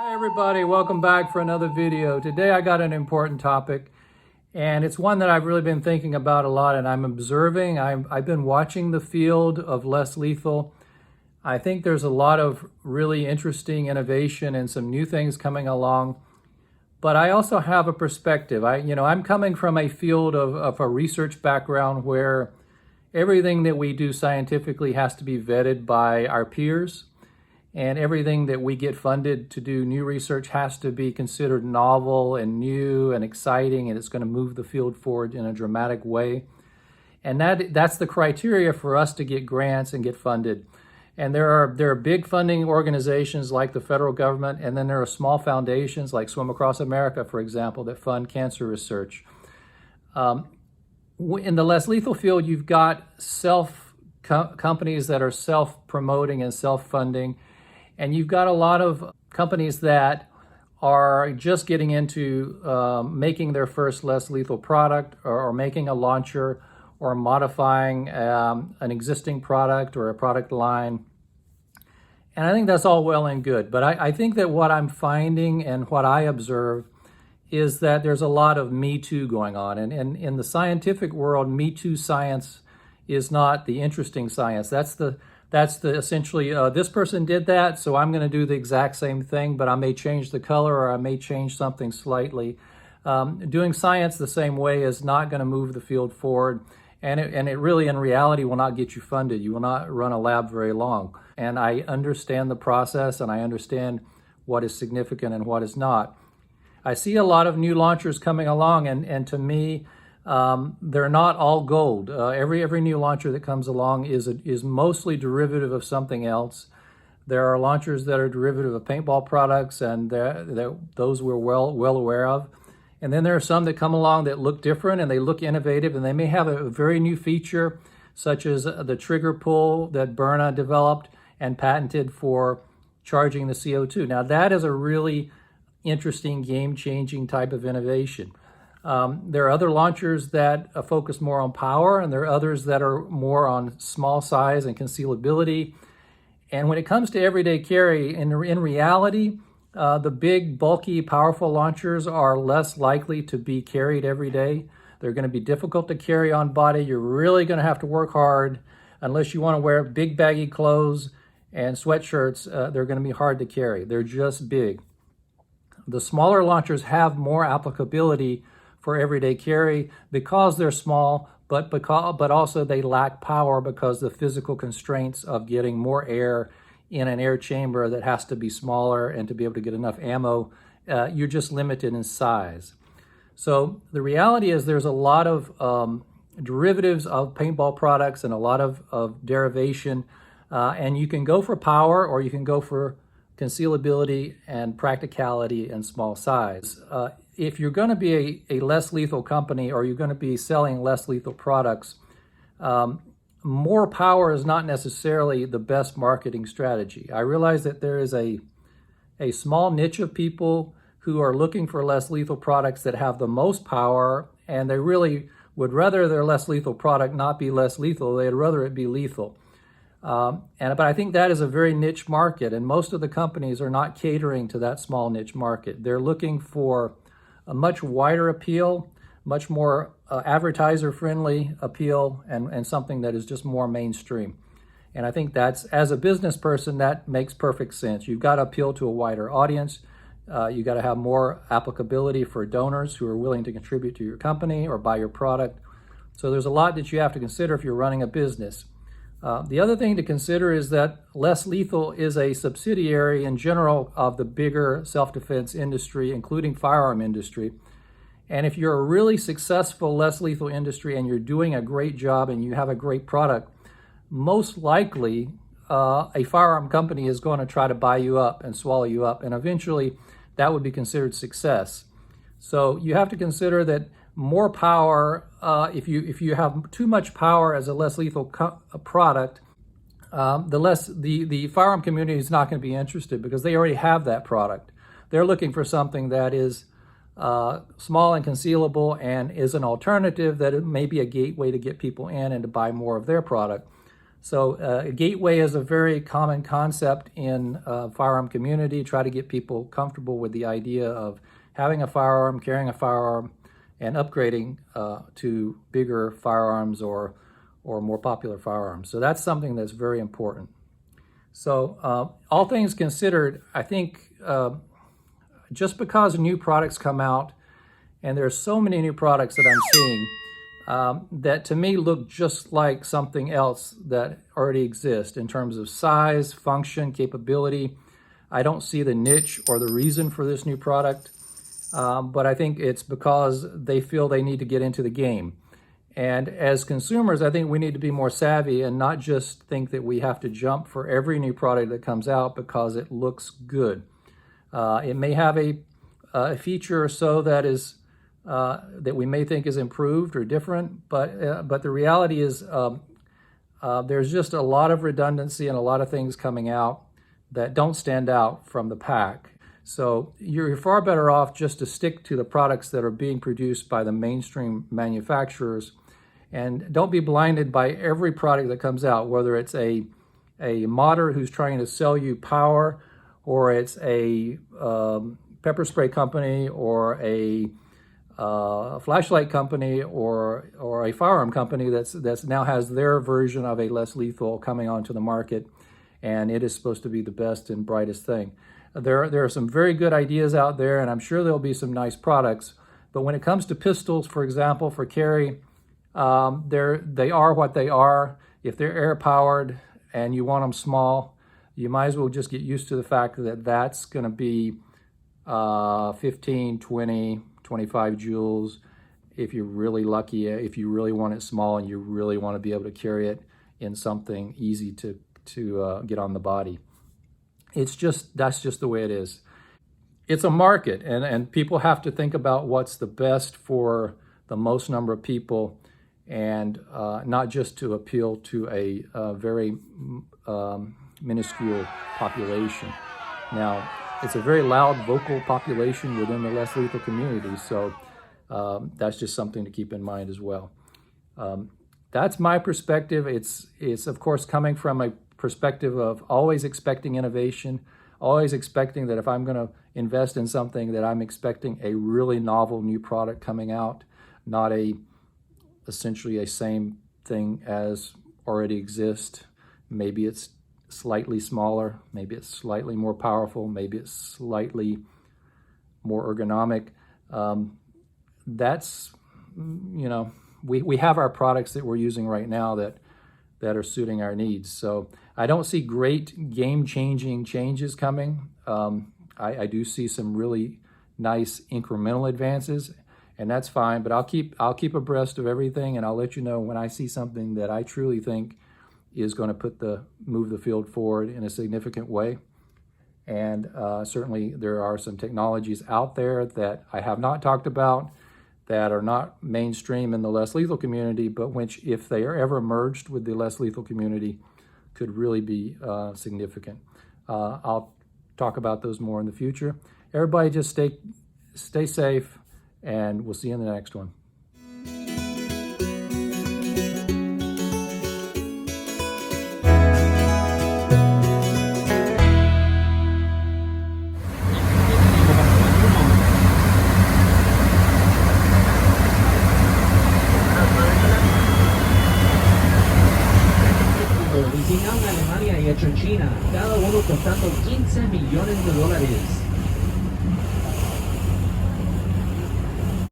Hi everybody, welcome back for another video. Today I got an important topic, and it's one that I've really been thinking about a lot, and I'm observing. I've been watching the field of less lethal. I think there's a lot of really interesting innovation and some new things coming along, but I also have a perspective. I'm coming from a field of a research background where everything that we do scientifically has to be vetted by our peers. And everything that we get funded to do new research has to be considered novel and new and exciting, and it's going to move the field forward in a dramatic way. And that's the criteria for us to get grants and get funded. And there are big funding organizations like the federal government, and then there are small foundations like Swim Across America, for example, that fund cancer research. In the less lethal field, you've got companies that are self-promoting and self-funding. And you've got a lot of companies that are just getting into making their first less lethal product or making a launcher or modifying an existing product or a product line. And I think that's all well and good. But I think that what I'm finding and what I observe is that there's a lot of Me Too going on. And in the scientific world, Me Too science is not the interesting science. That's the essentially, this person did that, so I'm going to do the exact same thing, but I may change the color or I may change something slightly. Doing science the same way is not going to move the field forward, and it really, in reality, will not get you funded. You will not run a lab very long. And I understand the process, and I understand what is significant and what is not. I see a lot of new launchers coming along, and to me, they're not all gold. Every new launcher that comes along is mostly derivative of something else. There are launchers that are derivative of paintball products, and those we're well aware of. And then there are some that come along that look different and they look innovative, and they may have a very new feature, such as the trigger pull that Byrna developed and patented for charging the CO2. Now that is a really interesting, game-changing type of innovation. There are other launchers that focus more on power, and there are others that are more on small size and concealability. And when it comes to everyday carry, in reality, the big, bulky, powerful launchers are less likely to be carried every day. They're going to be difficult to carry on body. You're really going to have to work hard. Unless you want to wear big, baggy clothes and sweatshirts, they're going to be hard to carry. They're just big. The smaller launchers have more applicability for everyday carry because they're small, but also they lack power because of the physical constraints of getting more air in an air chamber that has to be smaller, and to be able to get enough ammo, you're just limited in size. So the reality is there's a lot of derivatives of paintball products and a lot of derivation, and you can go for power or you can go for concealability and practicality and small size. If you're going to be a less lethal company, or you're going to be selling less lethal products, more power is not necessarily the best marketing strategy. I realize that there is a small niche of people who are looking for less lethal products that have the most power, and they really would rather their less lethal product not be less lethal. They'd rather it be lethal. But I think that is a very niche market, and most of the companies are not catering to that small niche market. They're looking for a much wider appeal, much more advertiser-friendly appeal, and something that is just more mainstream. And I think that's, as a business person, that makes perfect sense. You've got to appeal to a wider audience. You've got to have more applicability for donors who are willing to contribute to your company or buy your product. So there's a lot that you have to consider if you're running a business. The other thing to consider is that less lethal is a subsidiary in general of the bigger self-defense industry, including firearm industry. And if you're a really successful less lethal industry and you're doing a great job and you have a great product, most likely a firearm company is going to try to buy you up and swallow you up, and eventually that would be considered success. So you have to consider that more power, if you have too much power as a less lethal product, the firearm community is not going to be interested because they already have that product. They're looking for something that is small and concealable and is an alternative that it may be a gateway to get people in and to buy more of their product. So a gateway is a very common concept in firearm community. Try to get people comfortable with the idea of having a firearm, carrying a firearm, and upgrading to bigger firearms or more popular firearms. So that's something that's very important. So all things considered, I think just because new products come out, and there's so many new products that I'm seeing that to me look just like something else that already exists in terms of size, function, capability. I don't see the niche or the reason for this new product, but I think it's because they feel they need to get into the game. And as consumers, I think we need to be more savvy and not just think that we have to jump for every new product that comes out because it looks good. It may have a feature or so that is that we may think is improved or different, but the reality is there's just a lot of redundancy and a lot of things coming out that don't stand out from the pack. So you're far better off just to stick to the products that are being produced by the mainstream manufacturers, and don't be blinded by every product that comes out, whether it's a modder who's trying to sell you power, or it's a pepper spray company, or a flashlight company, or a firearm company that's now has their version of a less lethal coming onto the market, and it is supposed to be the best and brightest thing. There are some very good ideas out there, and I'm sure there'll be some nice products. But when it comes to pistols, for example, for carry, they are what they are. If they're air powered and you want them small, you might as well just get used to the fact that that's going to be 15, 20, 25 joules if you're really lucky, if you really want it small and you really want to be able to carry it in something easy to get on the body. That's just the way it is. It's a market, and people have to think about what's the best for the most number of people, and not just to appeal to a very minuscule population. Now, it's a very loud, vocal population within the less lethal community, so that's just something to keep in mind as well. That's my perspective. It's of course coming from a perspective of always expecting innovation, always expecting that if I'm going to invest in something, that I'm expecting a really novel new product coming out, not essentially a same thing as already exists. Maybe it's slightly smaller, maybe it's slightly more powerful, maybe it's slightly more ergonomic. That's, we have our products that we're using right now that are suiting our needs. So I don't see great game-changing changes coming. I do see some really nice incremental advances, and that's fine. But I'll keep abreast of everything, and I'll let you know when I see something that I truly think is going to move the field forward in a significant way. And certainly there are some technologies out there that I have not talked about that are not mainstream in the less lethal community, but which, if they are ever merged with the less lethal community, could really be significant. I'll talk about those more in the future. Everybody just stay safe, and we'll see you in the next one. Originado en Alemania y hecho en China, cada uno costando $15 millones.